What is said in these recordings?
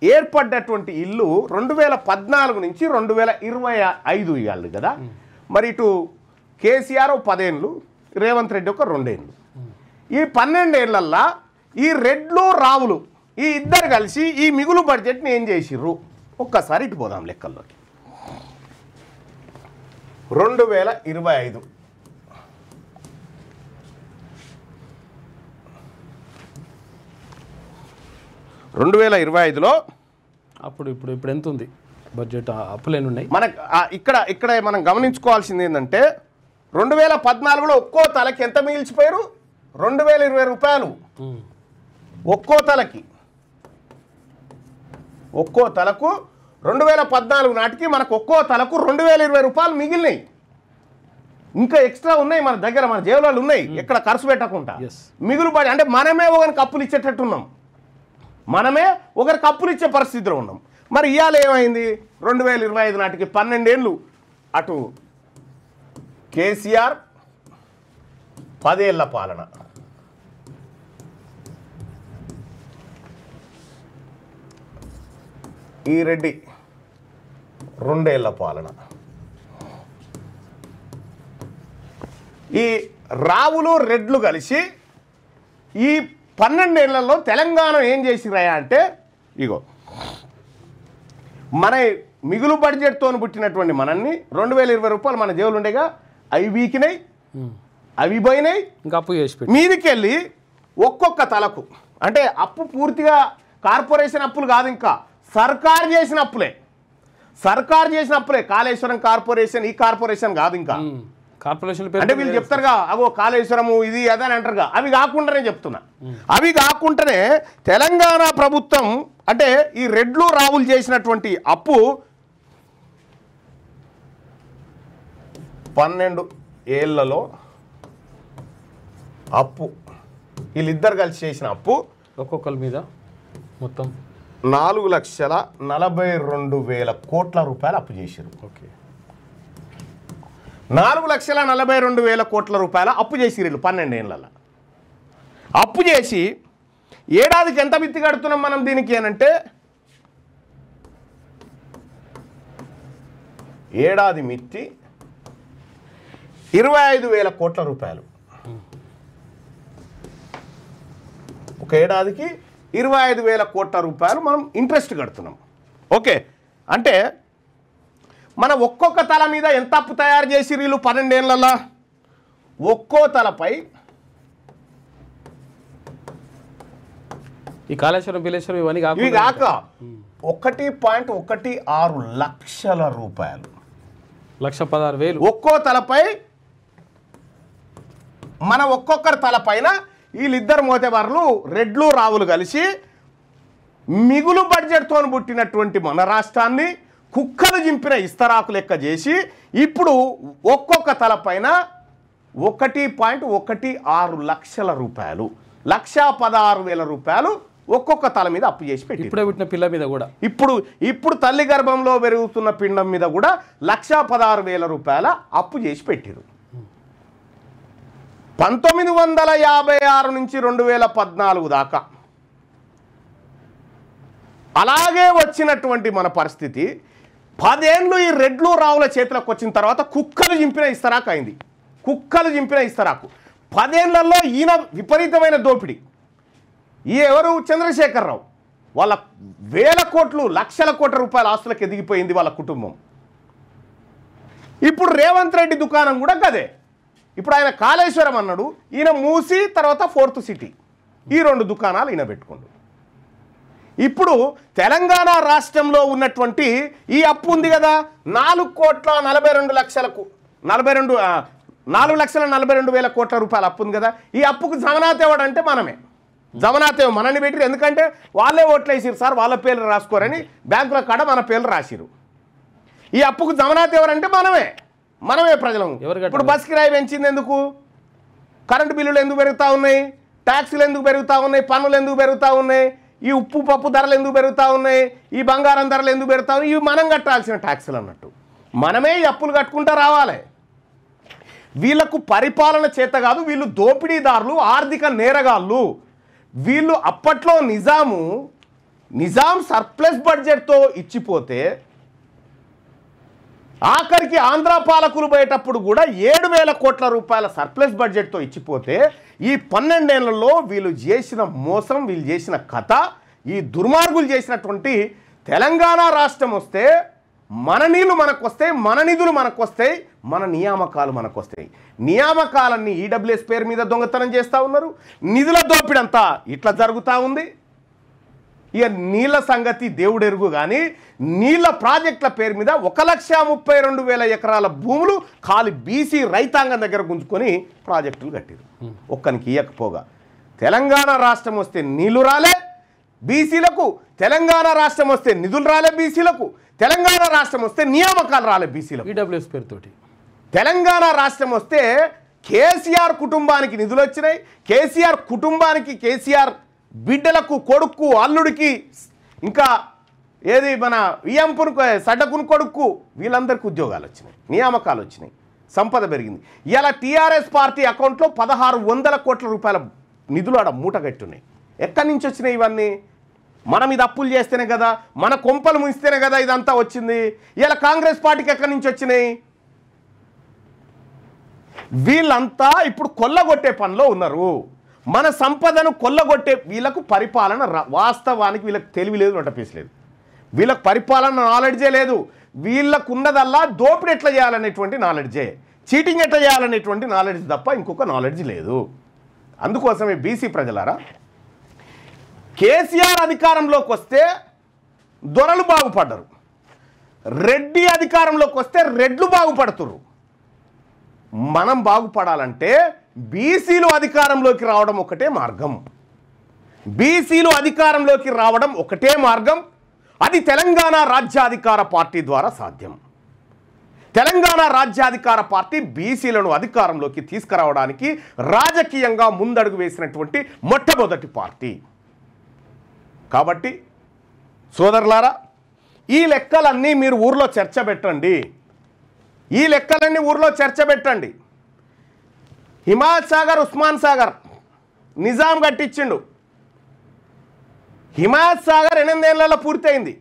ఏర్పడ్డటువంటి ఇల్లు 2014 నుంచి 2025 ఇవ్వాలి కదా. మరి ఇటు కేసీఆర్ 10 ఏళ్ళు, రేవంత్ రెడ్డి ఒక 2 ఏళ్ళు. ఈ 12 ఏళ్లల్లా ఈ రెడ్లు రావులు ఈ ఇద్దరు కలిసి ఈ మిగులు బడ్జెట్ని ఏం చేసిర్రు ఒక్కసారి ఇటు పోదాం లెక్కల్లోకి. 2025 2025లో ఇప్పుడు ఎంత ఉంది బడ్జెట్? అప్పులేని ఉన్నాయి మనకు. ఇక్కడ మనం గమనించుకోవాల్సింది ఏంటంటే 2014లో ఒక్కో తలకి ఎంత మిగిల్చిపోయారు? 2020 రూపాయలు ఒక్కో తలకి. ఒక్కో తలకు 2014 నాటికి మనకు ఒక్కో తలకు 2020 రూపాయలు మిగిలినాయి. ఇంకా ఎక్స్ట్రా ఉన్నాయి మన దగ్గర, మన జేబులలో ఉన్నాయి, ఎక్కడ ఖర్చు పెట్టకుండా మిగులు పడి. అంటే మనమే ఒకరికి అప్పులు ఇచ్చేటట్టున్నాం, మనమే ఒకరికి అప్పులు ఇచ్చే పరిస్థితిలో ఉన్నాం. మరి ఇవాళ ఏమైంది? 2025 నాటికి 12 ఏళ్ళు అటు కేసీఆర్ 10 ఏళ్ల పాలన, ఈ రెడ్డి 2 ఏళ్ల పాలన. ఈ రావులు రెడ్లు కలిసి ఈ 12 ఏళ్లలో తెలంగాణ ఏం చేసిరాయా అంటే, ఇగో మన మిగులు బడ్జెట్తో పుట్టినటువంటి మనల్ని 2020 రూపాయలు మన జేబులు ఉండేగా, అవి వీకినాయి, అవి పోయినాయి, ఇంకా అప్పు చేసి మీదికి వెళ్ళి ఒక్కొక్క తలకు. అంటే అప్పు పూర్తిగా కార్పొరేషన్ అప్పులు కాదు, ఇంకా సర్కారు చేసిన అప్పులే. సర్కారు చేసిన అప్పులే. కాళేశ్వరం కార్పొరేషన్, ఈ కార్పొరేషన్ కాదు. ఇంకా కార్పొరేషన్ అంటే వీళ్ళు చెప్తారుగా, అగో కాళేశ్వరము ఇది అదని అంటారుగా, అవి కాకుండానే చెప్తున్నా. అవి కాకుండానే తెలంగాణ ప్రభుత్వం అంటే ఈ రెడ్లు రావులు చేసినటువంటి అప్పు 12 ఏళ్లలో అప్పు, వీళ్ళిద్దరు కలిసి చేసిన అప్పు ఒక్కొక్కరి మీద మొత్తం 4,42,000 కోట్ల రూపాయలు అప్పు చేశారు. ఓకే, 4,42,000 కోట్ల రూపాయల అప్పు చేసి వీళ్ళు 12 ఏళ్ళ అప్పు చేసి ఏడాదికి ఎంత మిత్తి కడుతున్నాం మనం దీనికి అనంటే, ఏడాది మిత్తి 25,000 కోట్ల రూపాయలు. ఒక ఏడాదికి 25,000 కోట్ల రూపాయలు మనం ఇంట్రెస్ట్ కడుతున్నాం. ఓకే, అంటే మన ఒక్కొక్క తల మీద ఎంత అప్పు తయారు చేసి వీళ్ళు 12 ఏళ్ళల్లో ఒక్కో తలపై ఈ కాళేశ్వరం బిలేశ్వరం ఇవన్నీ ఇవి కాక 1.16 లక్షల రూపాయలు, 1,16,000 ఒక్కో తలపై. మన ఒక్కొక్కరి తలపైన వీళ్ళిద్దరు మోతేవారులు రెడ్లు రావులు కలిసి మిగులు బడ్జెట్తో పుట్టినటువంటి మన రాష్ట్రాన్ని కుక్కలు జింపిన ఇస్తరాకు లెక్క చేసి ఇప్పుడు ఒక్కొక్క తలపైన 1.16 లక్షల రూపాయలు, 1,16,000 రూపాయలు ఒక్కొక్క తల మీద అప్పు చేసి పెట్టి, ఇప్పుడే పుట్టిన పిల్ల మీద కూడా, ఇప్పుడు తల్లి గర్భంలో పెరుగుతున్న పిండం మీద కూడా 1,16,000 రూపాయల అప్పు చేసి పెట్టిరు. 1956 నుంచి 2014 దాకా అలాగే వచ్చినటువంటి మన పరిస్థితి 10 ఏళ్ళు ఈ రెడ్లు రావుల చేతులకు వచ్చిన తర్వాత కుక్కలు జింపిన ఇస్తరాకు అయింది. కుక్కలు జింపిన ఇస్తరాకు 10 ఏళ్లలో ఈయన విపరీతమైన దోపిడీ. ఈ ఎవరు? చంద్రశేఖరరావు. వాళ్ళ 1,000 కోట్లు, లక్షల కోట్ల రూపాయల ఆస్తులకు ఎదిగిపోయింది వాళ్ళ కుటుంబం. ఇప్పుడు రేవంత్ రెడ్డి దుకాణం కూడా గదే. ఇప్పుడు ఆయన కాళేశ్వరం అన్నాడు, ఈయన మూసి తర్వాత 4th సిటీ, ఈ 2 దుకాణాలు ఈయన పెట్టుకోండు. ఇప్పుడు తెలంగాణ రాష్ట్రంలో ఉన్నటువంటి ఈ అప్పు ఉంది కదా, 4,42,000 కోట్ల రూపాయల అప్పు ఉంది కదా. ఈ అప్పుకు జమనాథ్ ఎవడంటే మనమే. జమనాథ్ మనల్ని పెట్టిరు. ఎందుకంటే వాళ్ళే ఓట్లు వేసిరు సార్, వాళ్ళ పేర్లు రాసుకోరని బ్యాంకుల కాడ మన పేర్లు రాసిరు. ఈ అప్పుకు జమనాథ్ ఎవరంటే మనమే ప్రజలము. ఇప్పుడు బస్ కిరాయి పెంచింది ఎందుకు? కరెంటు బిల్లులు ఎందుకు పెరుగుతూ ఉన్నాయి? ట్యాక్సులు ఎందుకు పెరుగుతూ ఉన్నాయి? పన్నులు ఎందుకు పెరుగుతూ ఉన్నాయి? ఈ ఉప్పు పప్పు ధరలు ఎందుకు పెరుగుతూ ఉన్నాయి? ఈ బంగారం ధరలు ఎందుకు పెరుగుతూ ఉన్నాయి? ఇవి మనం కట్టాల్సిన ట్యాక్సులు అన్నట్టు. మనమే ఈ అప్పులు కట్టుకుంటూ రావాలి. వీళ్ళకు పరిపాలన చేత కాదు, వీళ్ళు దోపిడీదారులు, ఆర్థిక నేరగాళ్ళు. వీళ్ళు అప్పట్లో నిజాము నిజాం సర్ప్లస్ బడ్జెట్తో ఇచ్చిపోతే ఆఖరికి ఆంధ్ర పాలకులు పోయేటప్పుడు కూడా 7,000 కోట్ల రూపాయల సర్ప్లస్ బడ్జెట్తో ఇచ్చిపోతే ఈ 12 ఏళ్లలో వీళ్ళు చేసిన మోసం, వీళ్ళు చేసిన కథ, ఈ దుర్మార్గులు చేసినటువంటి తెలంగాణ రాష్ట్రం వస్తే మన నీళ్లు మనకు వస్తాయి, మన నిధులు మనకు వస్తాయి, మన నియామకాలు మనకు వస్తాయి. నియామకాలన్నీ ఈడబ్ల్యూఎస్ పేరు మీద దొంగతనం చేస్తూ ఉన్నారు. నిధుల దోపిడంతా ఇట్లా జరుగుతూ ఉంది. ఇక నీళ్ళ సంగతి దేవుడెరుగు. కానీ నీళ్ళ ప్రాజెక్టుల పేరు మీద 1,32,000 ఎకరాల భూములు ఖాళీ బీసీ రైతాంగం దగ్గర గుంజుకొని ప్రాజెక్టులు కట్టారు. ఒక్కనికి ఇయ్యకపోగా తెలంగాణ రాష్ట్రం వస్తే నీళ్లు రాలే బీసీలకు, తెలంగాణ రాష్ట్రం వస్తే నిధులు రాలే బీసీలకు, తెలంగాణ రాష్ట్రం వస్తే నియామకాలు రాలే బీసీలకు. ఈడబ్ల్యూఎస్ పేరుతోటి తెలంగాణ రాష్ట్రం వస్తే కేసీఆర్ కుటుంబానికి నిధులు వచ్చినాయి. కేసీఆర్ కుటుంబానికి, కేసీఆర్ బిడ్డలకు, కొడుకు, అల్లుడికి, ఇంకా ఏది మన వియంపును సడ్డకుని కొడుకు, వీళ్ళందరికీ ఉద్యోగాలు వచ్చినాయి, నియామకాలు వచ్చినాయి, సంపద పెరిగింది. ఇలా టీఆర్ఎస్ పార్టీ అకౌంట్లో 1,600 కోట్ల రూపాయల నిధులు ఆడ మూట కట్టున్నాయి. ఎక్కడి నుంచి వచ్చినాయి ఇవన్నీ? మనం ఇది అప్పులు చేస్తేనే కదా, మన కొంపలు ముంచితేనే కదా ఇదంతా వచ్చింది. ఇలా కాంగ్రెస్ పార్టీకి ఎక్కడి నుంచి వచ్చినాయి? వీళ్ళంతా ఇప్పుడు కొల్లగొట్టే పనిలో ఉన్నారు. మన సంపదను కొల్లగొట్టే వీళ్ళకు పరిపాలన వాస్తవానికి వీళ్ళకి తెలివి లేదు, నోటపీస్ లేదు. వీళ్ళకు పరిపాలన నాలెడ్జే లేదు. వీళ్ళకు ఉన్నదల్లా దోపిడీ ఎట్లా చేయాలనేటువంటి నాలెడ్జే, చీటింగ్ ఎట్లా చేయాలనేటువంటి నాలెడ్జ్ తప్ప ఇంకొక నాలెడ్జ్ లేదు. అందుకోసమే బీసీ ప్రజలారా, కేసీఆర్ అధికారంలోకి వస్తే దొరలు బాగుపడ్డరు, రెడ్డి అధికారంలోకి వస్తే రెడ్లు బాగుపడుతురు. మనం బాగుపడాలంటే బీసీలు అధికారంలోకి రావడం ఒకటే మార్గం. బీసీలు అధికారంలోకి రావడం ఒకటే మార్గం. అది తెలంగాణ రాజ్యాధికార పార్టీ ద్వారా సాధ్యం. తెలంగాణ రాజ్యాధికార పార్టీ బీసీలను అధికారంలోకి తీసుకురావడానికి రాజకీయంగా ముందడుగు వేసినటువంటి మొట్టమొదటి పార్టీ. కాబట్టి సోదరులారా, ఈ లెక్కలన్నీ మీరు ఊర్లో చర్చ పెట్టండి. ఈ లెక్కలన్నీ ఊర్లో చర్చ పెట్టండి. హిమాయత్ సాగర్, ఉస్మాన్ సాగర్ నిజాం కట్టించిండు. హిమాయత్ సాగర్ 8 ఏళ్లలో పూర్తయింది.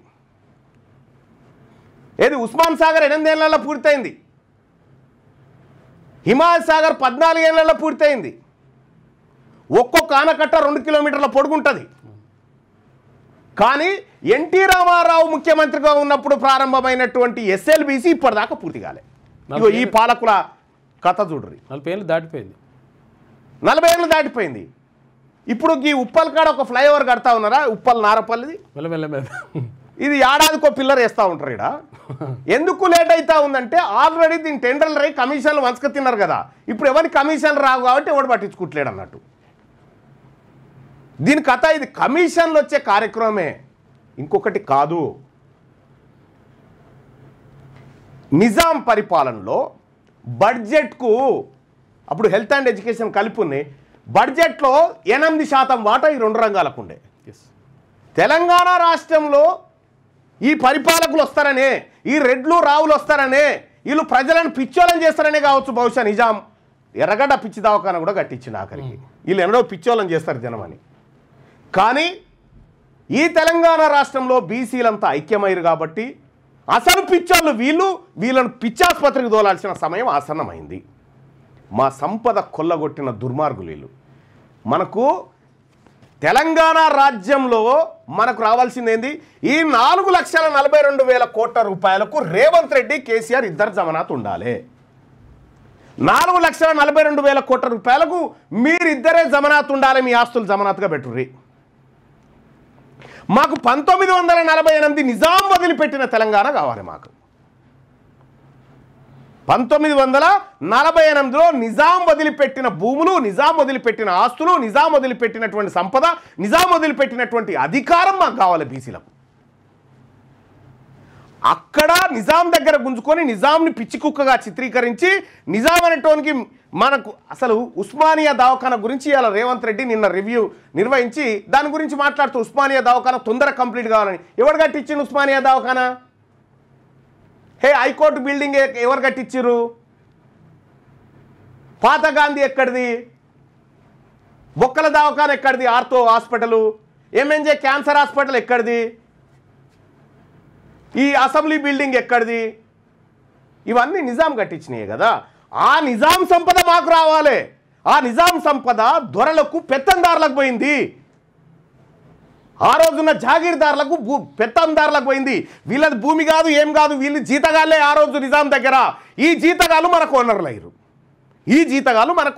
ఏది ఉస్మాన్ సాగర్ 8 ఏళ్లలో పూర్తయింది. హిమాయత్ సాగర్ 14 ఏళ్లలో పూర్తయింది. ఒక్కొక్క ఆనకట్ట 2 కిలోమీటర్ల పొడుగుంటుంది. కానీ ఎన్టీ రామారావు ముఖ్యమంత్రిగా ఉన్నప్పుడు ప్రారంభమైనటువంటి ఎస్ఎల్బీసీ ఇప్పటిదాకా పూర్తి కాలే. ఇగో ఈ పాలకుల కథ చూడ్రి. 40 ఏళ్ళు దాటిపోయింది. 40 ఏళ్ళు దాటిపోయింది. ఇప్పుడు ఈ ఉప్పల్ కాడ ఒక ఫ్లైఓవర్ కడతా ఉన్నారా, ఉప్పల్ నారపల్లిది. ఇది ఏడాదికో పిల్లర్ వేస్తూ ఉంటారు. ఇక్కడ ఎందుకు లేట్ అవుతా ఉందంటే ఆల్రెడీ దీని టెండర్లు రై కమిషన్లు వంచక తిన్నారు కదా. ఇప్పుడు ఎవరికి కమిషన్లు రావు కాబట్టి ఎవడు పట్టించుకుంటలేడు అన్నట్టు దీని కథ. ఇది కమిషన్లు వచ్చే కార్యక్రమమే, ఇంకొకటి కాదు. నిజాం పరిపాలనలో బడ్జెట్కు అప్పుడు హెల్త్ అండ్ ఎడ్యుకేషన్ కలిపి ఉన్నాయి. బడ్జెట్లో 8% వాటా ఈ 2 రంగాలకు ఉండే. తెలంగాణ రాష్ట్రంలో ఈ పరిపాలకులు వస్తారనే, ఈ రెడ్లు రావులు వస్తారనే, వీళ్ళు ప్రజలను పిచ్చోళ్ళని చేస్తారనే కావచ్చు. బహుశా నిజాం ఎర్రగడ్డ పిచ్చి దవాఖాన కూడా కట్టించింది ఆఖరికి. వీళ్ళు ఎన్నడో పిచ్చోళ్ళని చేస్తారు జనమని. కానీ ఈ తెలంగాణ రాష్ట్రంలో బీసీలంతా ఐక్యమయ్యారు కాబట్టి అసలు పిచ్చోళ్ళు వీళ్ళను పిచ్చాసుపత్రికి దోలాల్సిన సమయం ఆసన్నమైంది. మా సంపద కొల్లగొట్టిన దుర్మార్గులు వీళ్ళు. మనకు తెలంగాణ రాజ్యంలో మనకు రావాల్సింది ఏంది? ఈ 4,42,000 కోట్ల రూపాయలకు రేవంత్ రెడ్డి, కేసీఆర్ ఇద్దరు జమానత్ ఉండాలి. 4,42,000 కోట్ల రూపాయలకు మీరిద్దరే జమానత్ ఉండాలి. మీ ఆస్తులు జమానత్గా పెట్టుర్రి. మాకు 1948 నిజాం వదిలిపెట్టిన తెలంగాణ కావాలి. మాకు 1948లో నిజాం వదిలిపెట్టిన భూములు, నిజాం వదిలిపెట్టిన ఆస్తులు, నిజాం వదిలిపెట్టినటువంటి సంపద, నిజాం వదిలిపెట్టినటువంటి అధికారం మాకు కావాలి బీసీలకు. అక్కడ నిజాం దగ్గర గుంజుకొని నిజాంని పిచ్చి కుక్కగా చిత్రీకరించి నిజాం అనేటోనికి మనకు అసలు ఉస్మానియా దవాఖానా గురించి ఇలా రేవంత్ రెడ్డి నిన్న రివ్యూ నిర్వహించి దాని గురించి మాట్లాడుతూ ఉస్మానియా దవాఖానా తొందరగా కంప్లీట్ కావాలని. ఎవరు కట్టించిండు ఉస్మానియా దవాఖానా? హైకోర్టు బిల్డింగ్ ఎవరు కట్టించారు? పాత గాంధీ ఎక్కడిది? బొక్కల దవాఖానా ఎక్కడిది? Ortho hospital MNJ cancer hospital ఎక్కడిది, ఈ అసెంబ్లీ బిల్డింగ్ ఎక్కడిది, ఇవన్నీ నిజాం కట్టించినాయి కదా. ఆ నిజాం సంపద మాకు రావాలి. ఆ నిజాం సంపద దొరలకు పెత్తందారులకు పోయింది. ఆ రోజున్న జాగీర్దారులకు పెత్తందారులకు పోయింది. వీళ్ళది భూమి కాదు, ఏం కాదు, వీళ్ళు జీతగాళ్ళే ఆ రోజు నిజాం దగ్గర. ఈ జీతగాళ్ళు మనకు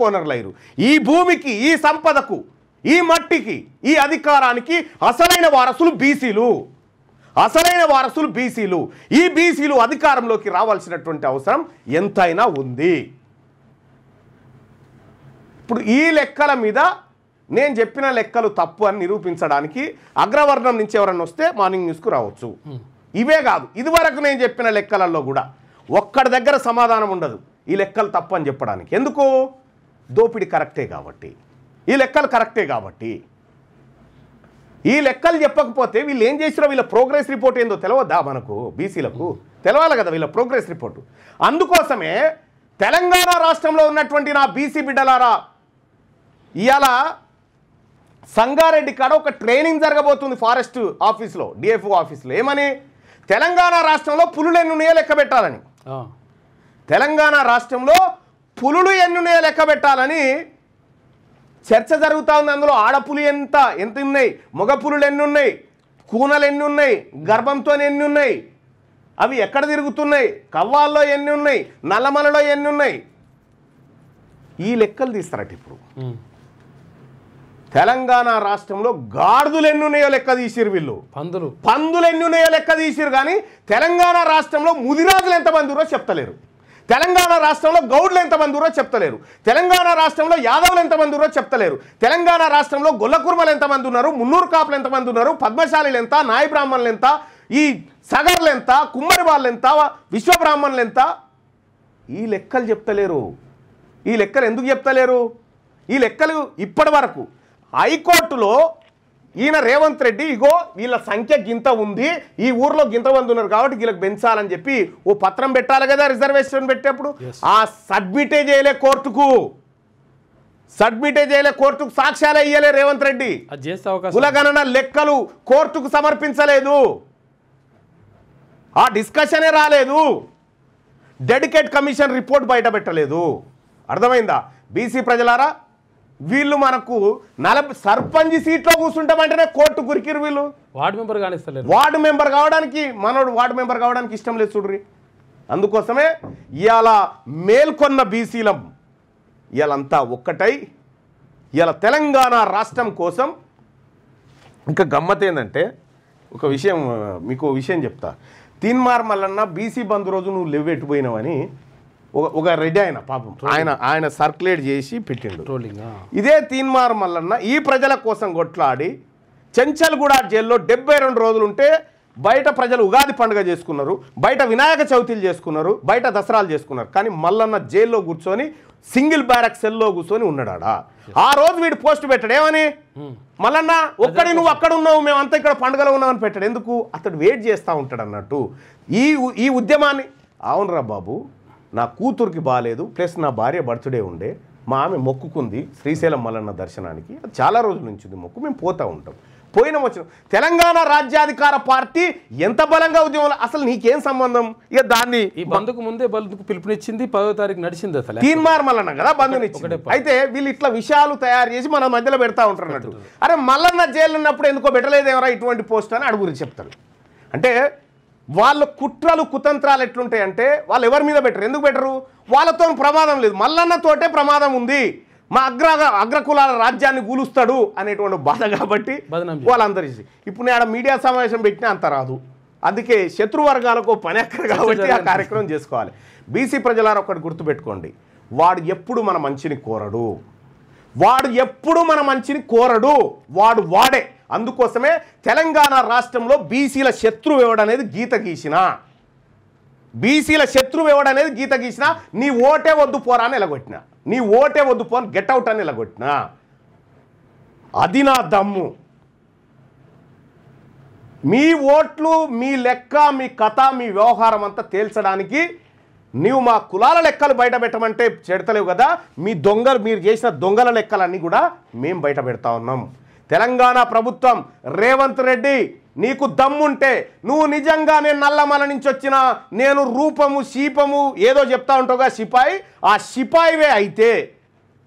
ఓనర్లయ్యారు. ఈ భూమికి, ఈ సంపదకు, ఈ మట్టికి, ఈ అధికారానికి అసలైన వారసులు బీసీలు. ఈ బీసీలు అధికారంలోకి రావాల్సినటువంటి అవసరం ఎంతైనా ఉంది. ఇప్పుడు ఈ లెక్కల మీద నేను చెప్పిన లెక్కలు తప్పు అని నిరూపించడానికి అగ్రవర్ణం నుంచి ఎవరన్నా వస్తే మార్నింగ్ న్యూస్కు రావచ్చు. ఇవే కాదు, ఇదివరకు నేను చెప్పిన లెక్కలలో కూడా ఒక్కడి దగ్గర సమాధానం ఉండదు ఈ లెక్కలు తప్పు అని చెప్పడానికి. ఎందుకు? దోపిడి కరెక్టే కాబట్టి, ఈ లెక్కలు కరెక్టే కాబట్టి. ఈ లెక్కలు చెప్పకపోతే వీళ్ళు ఏం చేసినా వీళ్ళ ప్రోగ్రెస్ రిపోర్ట్ ఏందో తెలియద్దా మనకు? బీసీలకు తెలవాలి కదా వీళ్ళ ప్రోగ్రెస్ రిపోర్టు. అందుకోసమే తెలంగాణ రాష్ట్రంలో ఉన్నటువంటి నా బీసీ బిడ్డలారా, ఇవాళ సంగారెడ్డి కాడ ఒక ట్రైనింగ్ జరగబోతుంది ఫారెస్ట్ ఆఫీస్లో, డిఎఫ్ఓ ఆఫీస్లో. ఏమని? తెలంగాణ రాష్ట్రంలో పులులు ఎన్నున్నాయో లెక్క పెట్టాలని. తెలంగాణ రాష్ట్రంలో పులులు ఎన్నున్నాయో లెక్క పెట్టాలని చర్చ జరుగుతూ ఉంది. అందులో ఆడపులు ఎంత ఉన్నాయి, మగ పులులు ఎన్ని ఉన్నాయి, కూనలు ఎన్ని ఉన్నాయి, గర్భంతో ఎన్ని ఉన్నాయి, అవి ఎక్కడ తిరుగుతున్నాయి, కవ్వాల్లో ఎన్ని ఉన్నాయి, నల్లమలలో ఎన్ని ఉన్నాయి, ఈ లెక్కలు తీస్తారట. ఇప్పుడు తెలంగాణ రాష్ట్రంలో గాడిదలు ఎన్ని ఉన్నాయో లెక్క తీసిరు వీళ్ళు, పందులు ఎన్ని ఉన్నాయో లెక్క తీసిరు. కానీ తెలంగాణ రాష్ట్రంలో ముదిరాజులు ఎంతమంది ఉన్నారో చెప్తలేరు. తెలంగాణ రాష్ట్రంలో గౌడ్లు ఎంతమంది ఉన్నారో చెప్తలేరు. తెలంగాణ రాష్ట్రంలో యాదవులు ఎంతమంది ఉన్నారో చెప్తలేరు. తెలంగాణ రాష్ట్రంలో గొల్లకుర్మలు ఎంతమంది ఉన్నారు, మున్నూరు కాపులు ఎంతమంది ఉన్నారు, పద్మశాలీలు ఎంత, నాయ బ్రాహ్మణులు ఎంత, ఈ సగర్లు ఎంత, కుమ్మరి వాళ్ళు ఎంత, విశ్వబ్రాహ్మణులు ఎంత, ఈ లెక్కలు చెప్తలేరు. ఈ లెక్కలు ఎందుకు చెప్తలేరు? ఈ లెక్కలు ఇప్పటి వరకు హైకోర్టులో ఈయన రేవంత్ రెడ్డి ఇగో వీళ్ళ సంఖ్య గింత ఉంది, ఈ ఊర్లో గింత మంది ఉన్నారు కాబట్టి వీళ్ళకి పెంచాలని చెప్పి ఓ పత్రం పెట్టాలి కదా రిజర్వేషన్ పెట్టేప్పుడు. ఆ సబ్మిటే చేయలే కోర్టుకు, సాక్ష్యాలే ఇయ్యలే రేవంత్ రెడ్డి. కులగణన లెక్కలు కోర్టుకు సమర్పించలేదు, ఆ డిస్కషనే రాలేదు, డెడికేట్ కమిషన్ రిపోర్ట్ బయట పెట్టలేదు. అర్థమైందా? బీసీ ప్రజలారా, వీళ్ళు మనకు 40 సర్పంచ్ సీట్లో కూర్చుంటామంటేనే కోర్టు గురికిరు. వీళ్ళు వార్డు మెంబర్ కావడానికి మనోడు వార్డు మెంబర్ కావడానికి ఇష్టం లేదు చూడ్రి. అందుకోసమే ఇవాళ మేల్కొన్న బీసీలం ఇవాళంతా ఒక్కటై ఇవాళ తెలంగాణ రాష్ట్రం కోసం. ఇంకా గమ్మత్ ఏంటంటే ఒక విషయం, మీకు విషయం చెప్తా. తీన్మార్ మల్లన్న బీసీ బంద్ రోజు నువ్వు లెవ్వెట్టుపోయినావని ఒక రెడ్డి ఆయన పాపం ఆయన సర్క్యులేట్ చేసి పెట్టిండు ట్రోలింగ్. ఇదే తీన్మార్ మల్లన్న ఈ ప్రజల కోసం కొట్లాడి చెంచల్గూడ జైల్లో 72 రోజులు ఉంటే బయట ప్రజలు ఉగాది పండుగ చేసుకున్నారు, బయట వినాయక చవితిలు చేసుకున్నారు, బయట దసరాలు చేసుకున్నారు. కానీ మల్లన్న జైల్లో కూర్చొని సింగిల్ బ్యారక్ సెల్లో కూర్చొని ఉన్నాడా. ఆ రోజు వీడు పోస్ట్ పెట్టాడు ఏమని, మల్లన్న ఒక్కడి నువ్వు అక్కడ ఉన్నావు, మేమంతా ఇక్కడ పండుగలో ఉన్నామని పెట్టాడు. ఎందుకు? అతడు వెయిట్ చేస్తూ ఉంటాడు అన్నట్టు. ఈ ఉద్యమాన్ని అవునరా బాబు, నా కూతురికి బాగాలేదు, ప్లస్ నా భార్య బర్త్డే ఉండే, మా ఆమె మొక్కుకుంది శ్రీశైలం మల్లన్న దర్శనానికి, చాలా రోజుల నుంచి ఉంది మొక్కు, మేము పోతూ ఉంటాం, వచ్చిన తెలంగాణ రాజ్యాధికార పార్టీ ఎంత బలంగా ఉద్యమం, అసలు నీకేం సంబంధం? ఇక దాన్ని బంధుకు ముందే బంధుకు పిలుపునిచ్చింది, 10వ తారీఖు నడిచింది అసలు తీన్మార్ మల్లన్న కదా బంధునిచ్చింది. అయితే వీళ్ళు ఇట్లా విషయాలు తయారు చేసి మన మధ్యలో పెడతా ఉంటారు అన్నట్టు. అరే మల్లన్న జైలు ఉన్నప్పుడు ఎందుకో పెట్టలేదేమరా ఇటువంటి పోస్ట్ అని అడుగురి చెప్తారు. అంటే వాళ్ళ కుట్రలు కుతంత్రాలు ఎట్లుంటాయంటే వాళ్ళు ఎవరి మీద పెట్టరు. ఎందుకు పెట్టరు? వాళ్ళతో ప్రమాదం లేదు, మల్లన్నతోటే ప్రమాదం ఉంది, మా అగ్రకులాల రాజ్యాన్ని కూలుస్తాడు అనేటువంటి బాధ కాబట్టి వాళ్ళందరూ. ఇప్పుడు నేను మీడియా సమావేశం పెట్టినా అంత రాదు, అందుకే శత్రువర్గాలకు పని ఎక్కడ కాబట్టి ఆ కార్యక్రమం చేసుకోవాలి. బీసీ ప్రజలారా ఒకటి గుర్తుపెట్టుకోండి, వాడు ఎప్పుడు మన మంచిని కోరడు, వాడు వాడే. అందుకోసమే తెలంగాణ రాష్ట్రంలో బీసీల శత్రువు ఎవడనేది గీత గీసిన, నీ ఓటే వద్దు పోరా అని ఎలగొట్టినా, నీ ఓటే వద్దు పో అని గెట్అవుట్ అని ఎలగొట్టినా. అది నా దమ్ము. మీ ఓట్లు, మీ లెక్క, మీ కథ, మీ వ్యవహారం అంతా తేల్చడానికి నీవు మా కులాల లెక్కలు బయట పెట్టమంటే చెడతలేవు కదా, మీరు చేసిన దొంగల లెక్కలన్నీ కూడా మేము బయట పెడతా ఉన్నాం. తెలంగాణ ప్రభుత్వం రేవంత్ రెడ్డి నీకు దమ్ముంటే నువ్వు నిజంగానే నల్లమల నుంచి వచ్చిన నేను రూపము శీపము ఏదో చెప్తా ఉంటావుగా సిపాయి, ఆ సిపాయివే అయితే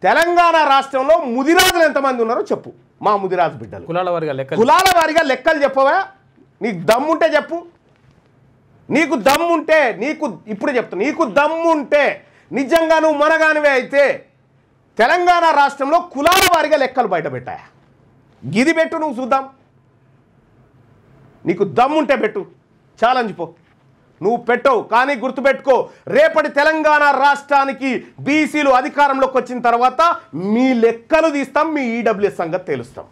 తెలంగాణ రాష్ట్రంలో ముదిరాజులు ఎంతమంది ఉన్నారో చెప్పు. మా ముదిరాజు బిడ్డలు కులాల వారిగా లెక్కలు చెప్పవా? నీకు దమ్ముంటే చెప్పు. నీకు దమ్ముంటే ఇప్పుడు చెప్తా, నీకు దమ్ముంటే నిజంగా నువ్వు మనగానివే అయితే తెలంగాణ రాష్ట్రంలో కులాల వారిగా లెక్కలు బయట పెట్టాయా? గిది పెట్టు, నువ్వు చూద్దాం. నీకు దమ్ముంటే పెట్టు, ఛాలెంజ్ పో. నువ్వు పెట్టవు కానీ గుర్తుపెట్టుకో, రేపటి తెలంగాణ రాష్ట్రానికి బీసీలు అధికారంలోకి వచ్చిన తర్వాత మీ లెక్కలు తీస్తాం, మీ ఈడబ్ల్యూఎస్ సంగతి తెలుస్తాం,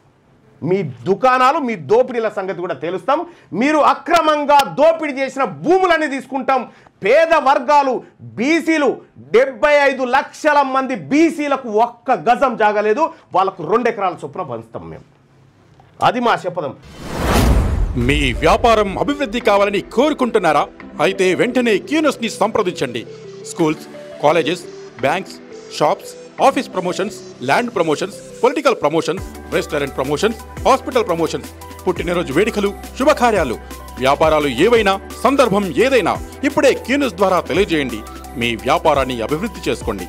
మీ దుకాణాలు మీ దోపిడీల సంగతి కూడా తెలుస్తాం. మీరు అక్రమంగా దోపిడీ చేసిన భూములన్నీ తీసుకుంటాం. పేద వర్గాలు బీసీలు 75 లక్షల మంది బీసీలకు ఒక్క గజం జాగలేదు, వాళ్ళకు 2 ఎకరాల చొప్పున పంచుతాం మేము. అది మా శపథం. మీ వ్యాపారం అభివృద్ధి కావాలని కోరుకుంటున్నారా? అయితే వెంటనే క్యూనస్ని సంప్రదించండి. Schools, colleges, banks, shops, office promotions, land promotions, political promotions, restaurant promotions, hospital promotions, పుట్టినరోజు వేడుకలు, శుభకార్యాలు, వ్యాపారాలు ఏవైనా, సందర్భం ఏదైనా ఇప్పుడే క్యూనస్ ద్వారా తెలియజేయండి. మీ వ్యాపారాన్ని అభివృద్ధి చేసుకోండి.